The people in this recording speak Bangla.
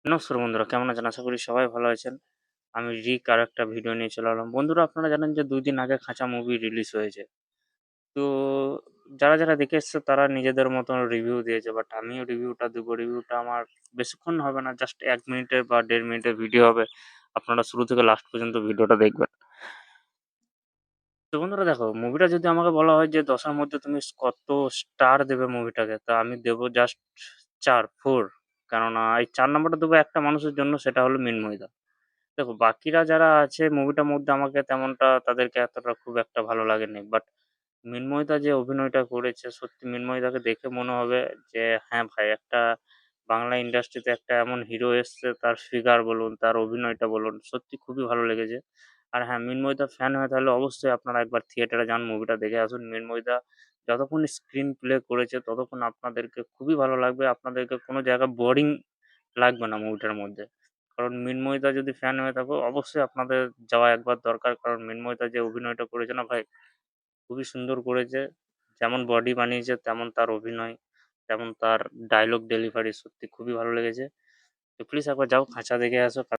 নমস্কার বন্ধুরা, কেমন আছেন? আশা করি সবাই ভালো আছেন। আমি রিক আরেকটা ভিডিও নিয়ে চলে এলাম। বন্ধুরা, আপনারা জানেন যে ২ দিন আগে 'খাঁচা' মুভি রিলিজ হয়েছে। তো যারা দেখে এসছে তারা নিজেদের মতন রিভিউ দিয়েছে। বাট আমিও রিভিউটা দেবো। রিভিউটা আমার বেশিক্ষণ হবে না। জাস্ট ১ মিনিটের বা ১.৫ মিনিটের ভিডিও হবে। আপনারা শুরু থেকে লাস্ট পর্যন্ত ভিডিওটা দেখবেন। তো বন্ধুরা দেখো, মুভিটা যদি আমাকে বলা হয় যে ১০ এর মধ্যে তুমি কত স্টার দেবে মুভিটাকে? তা আমি দেবো জাস্ট ৪ কেননা এই ৪ নাম্বারটা দেবো একটা মানুষের জন্য, সেটা হলো মিনময় দা। দেখো, বাকিরা যারা আছে মুভিটার মধ্যে আমাকে তেমনটা তাদেরকে এতটা খুব একটা ভালো লাগেনি। বাট মৃন্ময়দা যে অভিনয়টা করেছে, সত্যি মৃন্ময়দাকে দেখে মনে হবে যে হ্যাঁ ভাই, একটা বাংলা ইন্ডাস্ট্রিতে একটা এমন হিরো এসছে, তার ফিগার বলুন, তার অভিনয়টা বলুন, সত্যি খুবই ভালো লেগেছে। আর হ্যাঁ, মৃন্ময়দার ফ্যান হয়ে থাকলে অবশ্যই আপনারা একবার থিয়েটারে যান, মুভিটা দেখে আসুন। মৃন্ময়দা যতক্ষণ স্ক্রিন প্লে করেছে ততক্ষণ আপনাদেরকে খুবই ভালো লাগবে। আপনাদেরকে কোনো জায়গায় বোরিং লাগবে না মুভিটার মধ্যে। কারণ মৃন্ময়দা যদি ফ্যান হয়ে থাকো, অবশ্যই আপনাদের যাওয়া একবার দরকার। কারণ মৃন্ময়দা যে অভিনয়টা করেছে না ভাই, খুবই সুন্দর করেছে। যেমন বডি বানিয়েছে তেমন তার অভিনয়, তেমন তার ডায়লগ ডেলিভারি সত্যি খুবই ভালো লেগেছে। তো প্লিজ একবার যাও, খাঁচা দেখে আসো।